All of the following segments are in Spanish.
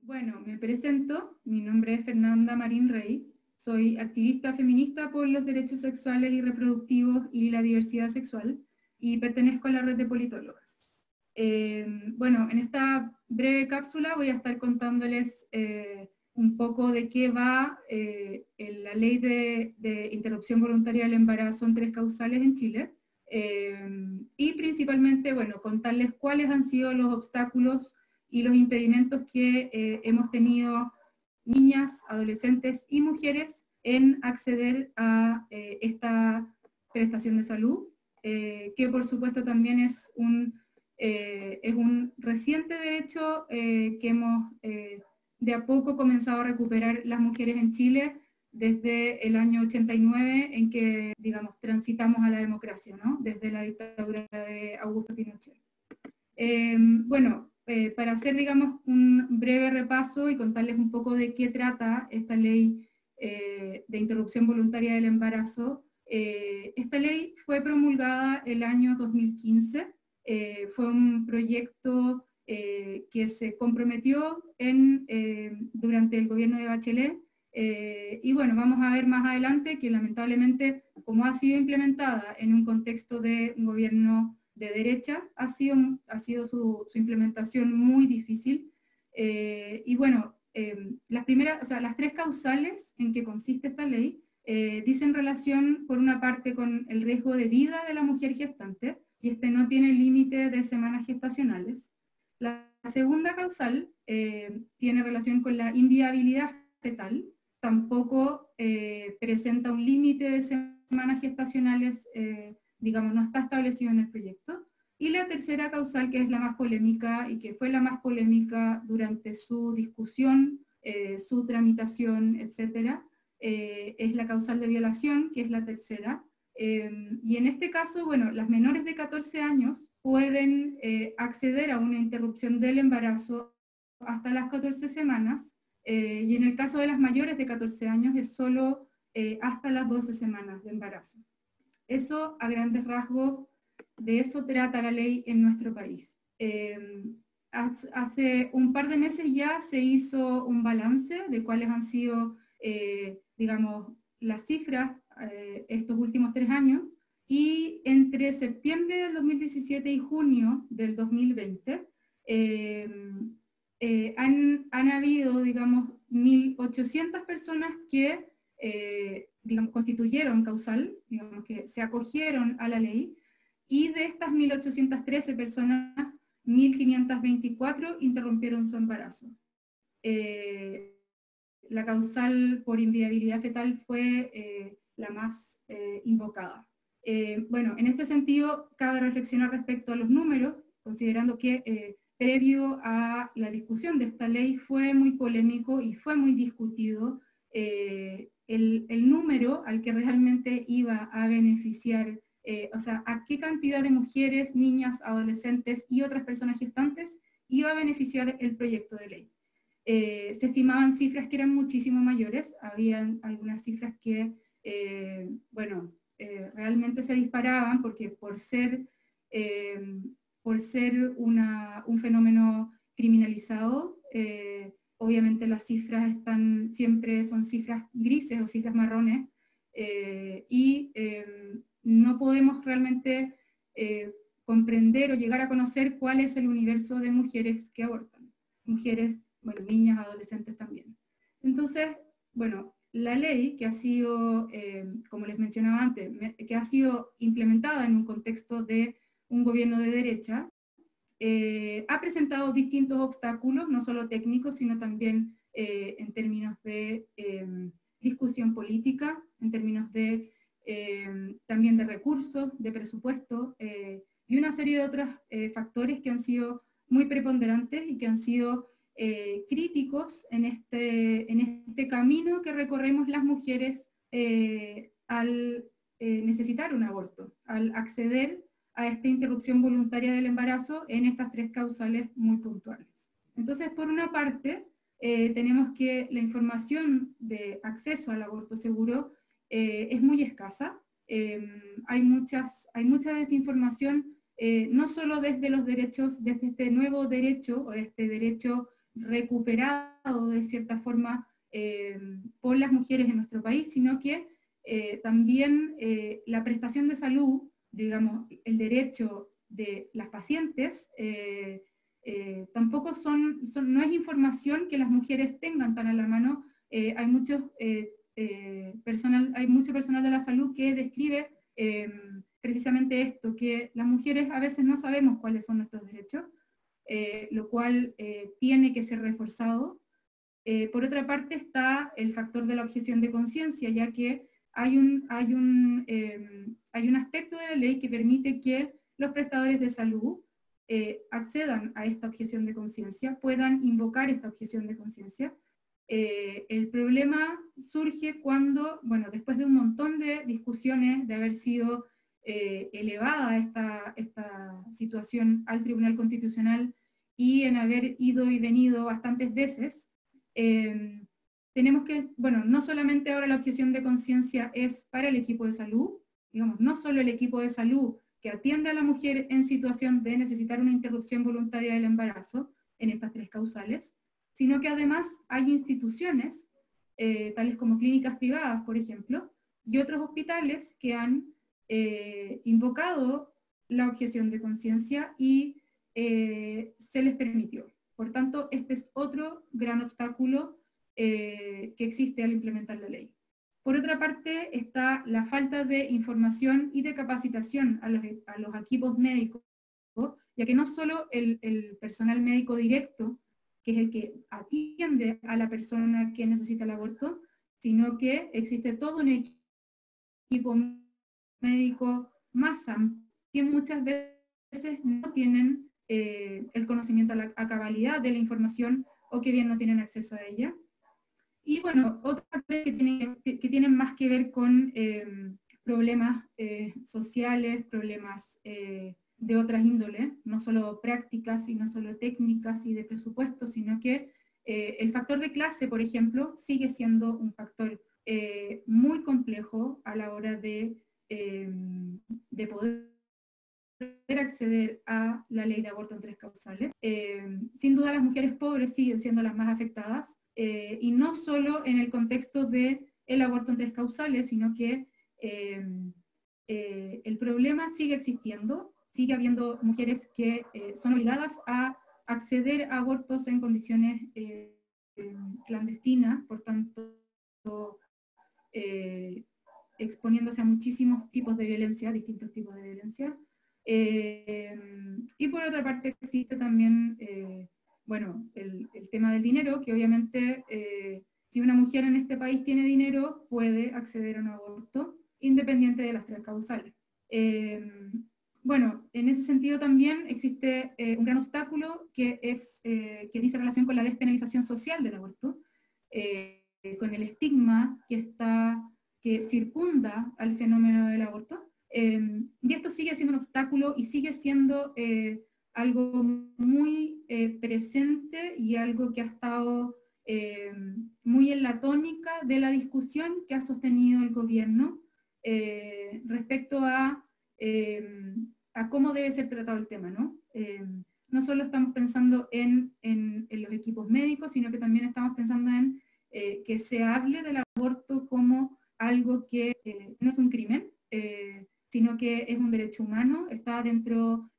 Bueno, me presento, mi nombre es Fernanda Marín Rey, soy activista feminista por los derechos sexuales y reproductivos y la diversidad sexual, y pertenezco a la red de politólogas. Bueno, en esta breve cápsula voy a estar contándoles un poco de qué va la ley de interrupción voluntaria del embarazo en 3 causales en Chile, y principalmente, bueno, contarles cuáles han sido los obstáculos y los impedimentos que hemos tenido niñas, adolescentes y mujeres en acceder a esta prestación de salud, que por supuesto también es un reciente derecho que hemos de a poco comenzado a recuperar las mujeres en Chile desde el año 89, en que, digamos, transitamos a la democracia, ¿no? Desde la dictadura de Augusto Pinochet. Bueno, para hacer, digamos, un breve repaso y contarles un poco de qué trata esta ley de interrupción voluntaria del embarazo. Esta ley fue promulgada el año 2015, fue un proyecto que se comprometió durante el gobierno de Bachelet, y bueno, vamos a ver más adelante que lamentablemente, como ha sido implementada en un contexto de un gobierno de derecha, ha sido su implementación muy difícil. Y bueno, las 3 causales en que consiste esta ley dicen relación, por una parte, con el riesgo de vida de la mujer gestante, y este no tiene límite de semanas gestacionales. La segunda causal tiene relación con la inviabilidad fetal, tampoco presenta un límite de semanas gestacionales, digamos, no está establecido en el proyecto. Y la tercera causal, que es la más polémica y que fue la más polémica durante su discusión, su tramitación, etcétera, es la causal de violación, que es la tercera. Y en este caso, bueno, las menores de 14 años pueden acceder a una interrupción del embarazo hasta las 14 semanas, y en el caso de las mayores de 14 años es solo hasta las 12 semanas de embarazo. Eso, a grandes rasgos, de eso trata la ley en nuestro país. Hace un par de meses ya se hizo un balance de cuáles han sido, digamos, las cifras estos últimos 3 años, y entre septiembre del 2017 y junio del 2020 han habido, digamos, 1.800 personas que digamos, constituyeron causal, digamos, que se acogieron a la ley, y de estas 1.813 personas, 1.524 interrumpieron su embarazo. La causal por inviabilidad fetal fue la más invocada. Bueno, en este sentido, cabe reflexionar respecto a los números, considerando que previo a la discusión de esta ley fue muy polémico y fue muy discutido el número al que realmente iba a beneficiar, o sea, a qué cantidad de mujeres, niñas, adolescentes y otras personas gestantes iba a beneficiar el proyecto de ley. Se estimaban cifras que eran muchísimo mayores, habían algunas cifras que, bueno, realmente se disparaban, porque por ser un fenómeno criminalizado, obviamente las cifras siempre son cifras grises o cifras marrones, y no podemos realmente comprender o llegar a conocer cuál es el universo de mujeres que abortan. Mujeres, bueno, niñas, adolescentes también. Entonces, bueno, la ley que ha sido, como les mencionaba antes, que ha sido implementada en un contexto de un gobierno de derecha, ha presentado distintos obstáculos, no solo técnicos, sino también en términos de discusión política, en términos de también de recursos, de presupuesto, y una serie de otros factores que han sido muy preponderantes y que han sido críticos en este camino que recorremos las mujeres al necesitar un aborto, al acceder a esta interrupción voluntaria del embarazo en estas 3 causales muy puntuales. Entonces, por una parte, tenemos que la información de acceso al aborto seguro es muy escasa. Hay mucha desinformación, no solo desde los derechos, desde este nuevo derecho, o este derecho recuperado de cierta forma por las mujeres en nuestro país, sino que también la prestación de salud, digamos, el derecho de las pacientes, tampoco no es información que las mujeres tengan tan a la mano. Hay mucho personal de la salud que describe precisamente esto, que las mujeres a veces no sabemos cuáles son nuestros derechos, lo cual tiene que ser reforzado. Por otra parte está el factor de la objeción de conciencia, ya que hay un aspecto de la ley que permite que los prestadores de salud accedan a esta objeción de conciencia, puedan invocar esta objeción de conciencia. El problema surge cuando, bueno, después de un montón de discusiones, de haber sido elevada esta situación al Tribunal Constitucional y en haber ido y venido bastantes veces, tenemos que, bueno, no solamente ahora la objeción de conciencia es para el equipo de salud, digamos, no solo el equipo de salud que atiende a la mujer en situación de necesitar una interrupción voluntaria del embarazo, en estas 3 causales, sino que además hay instituciones, tales como clínicas privadas, por ejemplo, y otros hospitales que han invocado la objeción de conciencia y se les permitió. Por tanto, este es otro gran obstáculo que existe al implementar la ley. Por otra parte, está la falta de información y de capacitación a los equipos médicos, ya que no solo el personal médico directo, que es el que atiende a la persona que necesita el aborto, sino que existe todo un equipo médico más amplio, que muchas veces no tienen el conocimiento a cabalidad de la información, o que bien no tienen acceso a ella. Y bueno, otros factores que tienen más que ver con problemas sociales, problemas de otras índoles, no solo prácticas y no solo técnicas y de presupuesto, sino que el factor de clase, por ejemplo, sigue siendo un factor muy complejo a la hora de poder acceder a la ley de aborto en 3 causales. Sin duda las mujeres pobres siguen siendo las más afectadas, y no solo en el contexto del aborto en 3 causales, sino que el problema sigue existiendo, sigue habiendo mujeres que son obligadas a acceder a abortos en condiciones clandestinas, por tanto exponiéndose a muchísimos tipos de violencia, distintos tipos de violencia. Y por otra parte existe también bueno, el tema del dinero, que obviamente si una mujer en este país tiene dinero, puede acceder a un aborto, independiente de las 3 causales. Bueno, en ese sentido también existe un gran obstáculo que dice relación con la despenalización social del aborto, con el estigma que circunda al fenómeno del aborto, y esto sigue siendo un obstáculo y sigue siendo algo muy presente y algo que ha estado muy en la tónica de la discusión que ha sostenido el gobierno respecto a cómo debe ser tratado el tema, ¿no? No solo estamos pensando en los equipos médicos, sino que también estamos pensando en que se hable del aborto como algo que no es un crimen, sino que es un derecho humano, está dentro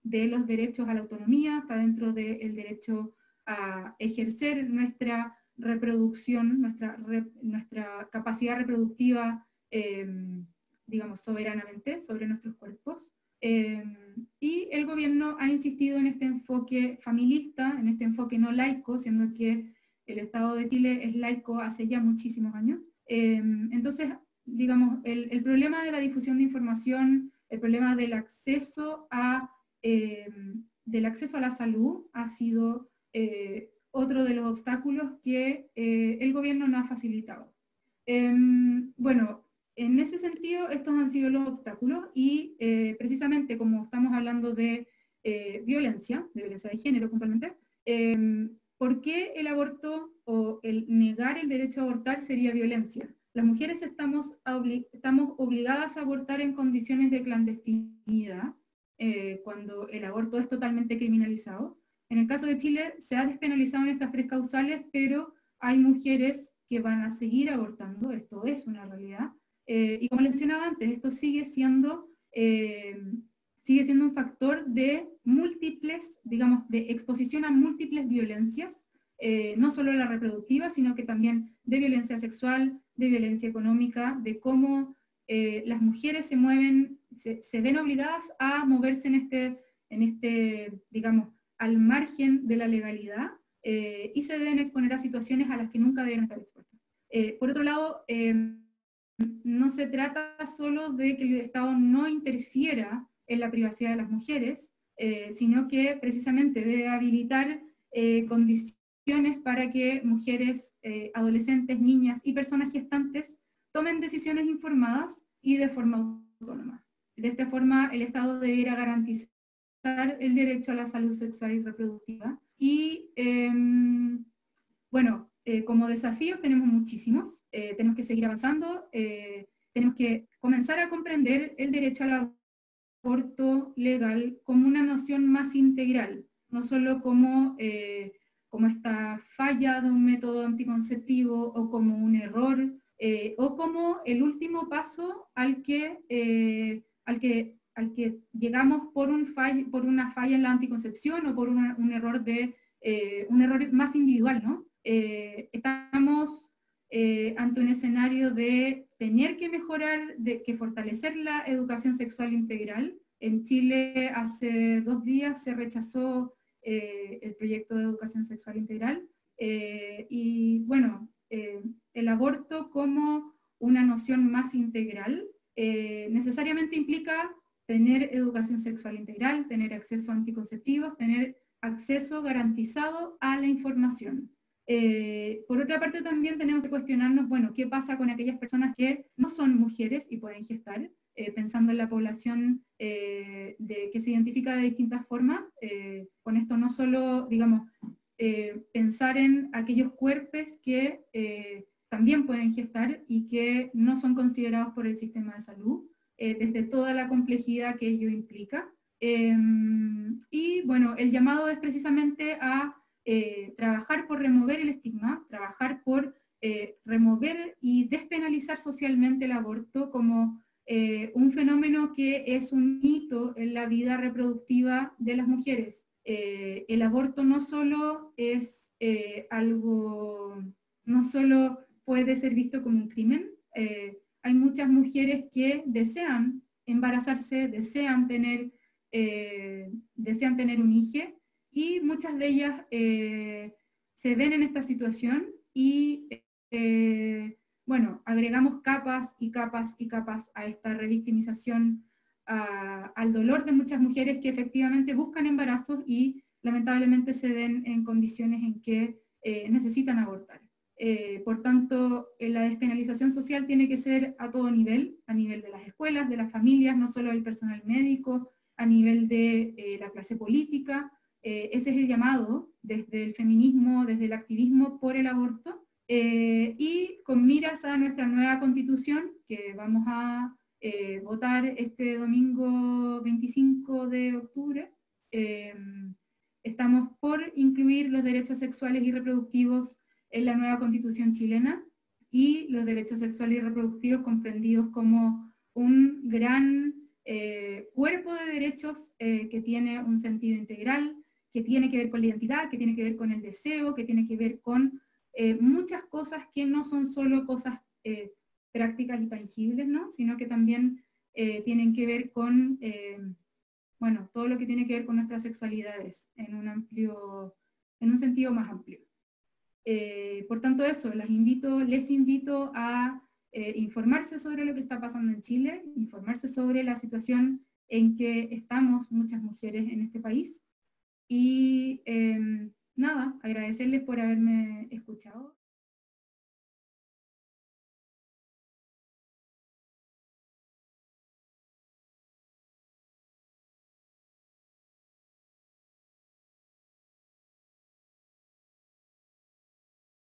de los derechos a la autonomía, está dentro del derecho a ejercer nuestra reproducción, nuestra capacidad reproductiva, digamos, soberanamente sobre nuestros cuerpos. Y el gobierno ha insistido en este enfoque familista, en este enfoque no laico, siendo que el Estado de Chile es laico hace ya muchísimos años. Entonces, digamos, el problema de la difusión de información, el problema del acceso a la salud ha sido otro de los obstáculos que el gobierno no ha facilitado. Bueno, en ese sentido, estos han sido los obstáculos y precisamente como estamos hablando de violencia de género puntualmente, ¿por qué el aborto o el negar el derecho a abortar sería violencia? Las mujeres estamos obligadas a abortar en condiciones de clandestinidad, cuando el aborto es totalmente criminalizado. En el caso de Chile se ha despenalizado en estas 3 causales, pero hay mujeres que van a seguir abortando, esto es una realidad, y como les mencionaba antes, esto sigue siendo un factor de múltiples, digamos, de exposición a múltiples violencias, no solo la reproductiva, sino que también de violencia sexual, de violencia económica, de cómo las mujeres se mueven, se ven obligadas a moverse en este, digamos, al margen de la legalidad, y se deben exponer a situaciones a las que nunca deben estar expuestas. Por otro lado, no se trata solo de que el Estado no interfiera en la privacidad de las mujeres, sino que precisamente debe habilitar condiciones para que mujeres, adolescentes, niñas y personas gestantes tomen decisiones informadas y de forma autónoma. De esta forma, el Estado debiera garantizar el derecho a la salud sexual y reproductiva. Y bueno, como desafíos tenemos muchísimos, tenemos que seguir avanzando, tenemos que comenzar a comprender el derecho al aborto legal como una noción más integral, no solo como, como esta falla de un método anticonceptivo o como un error, o como el último paso al que llegamos por una falla en la anticoncepción o por un error más individual, ¿no? Estamos ante un escenario de tener que mejorar, de que fortalecer la educación sexual integral. En Chile hace 2 días se rechazó el proyecto de educación sexual integral, y bueno, el aborto como una noción más integral necesariamente implica tener educación sexual integral, tener acceso a anticonceptivos, tener acceso garantizado a la información. Por otra parte, también tenemos que cuestionarnos, bueno, ¿qué pasa con aquellas personas que no son mujeres y pueden gestar? Pensando en la población que se identifica de distintas formas. Con esto no solo, digamos, pensar en aquellos cuerpos que también pueden gestar y que no son considerados por el sistema de salud, desde toda la complejidad que ello implica. Y bueno, el llamado es precisamente a trabajar por remover el estigma, trabajar por remover y despenalizar socialmente el aborto como un fenómeno que es un hito en la vida reproductiva de las mujeres. El aborto no solo es no solo puede ser visto como un crimen, hay muchas mujeres que desean embarazarse, desean tener un hijo, y muchas de ellas se ven en esta situación y bueno, agregamos capas y capas y capas a esta revictimización, al dolor de muchas mujeres que efectivamente buscan embarazos y lamentablemente se ven en condiciones en que necesitan abortar. Por tanto, la despenalización social tiene que ser a todo nivel, a nivel de las escuelas, de las familias, no solo del personal médico, a nivel de la clase política. Ese es el llamado desde el feminismo, desde el activismo por el aborto, y con miras a nuestra nueva constitución, que vamos a votar este domingo 25 de octubre, estamos por incluir los derechos sexuales y reproductivos en la nueva constitución chilena, y los derechos sexuales y reproductivos comprendidos como un gran cuerpo de derechos que tiene un sentido integral, que tiene que ver con la identidad, que tiene que ver con el deseo, que tiene que ver con muchas cosas que no son solo cosas prácticas y tangibles, ¿no? Sino que también tienen que ver con, bueno, todo lo que tiene que ver con nuestras sexualidades en un sentido más amplio. Por tanto, eso, les invito a informarse sobre lo que está pasando en Chile, informarse sobre la situación en que estamos muchas mujeres en este país, y nada, agradecerles por haberme escuchado.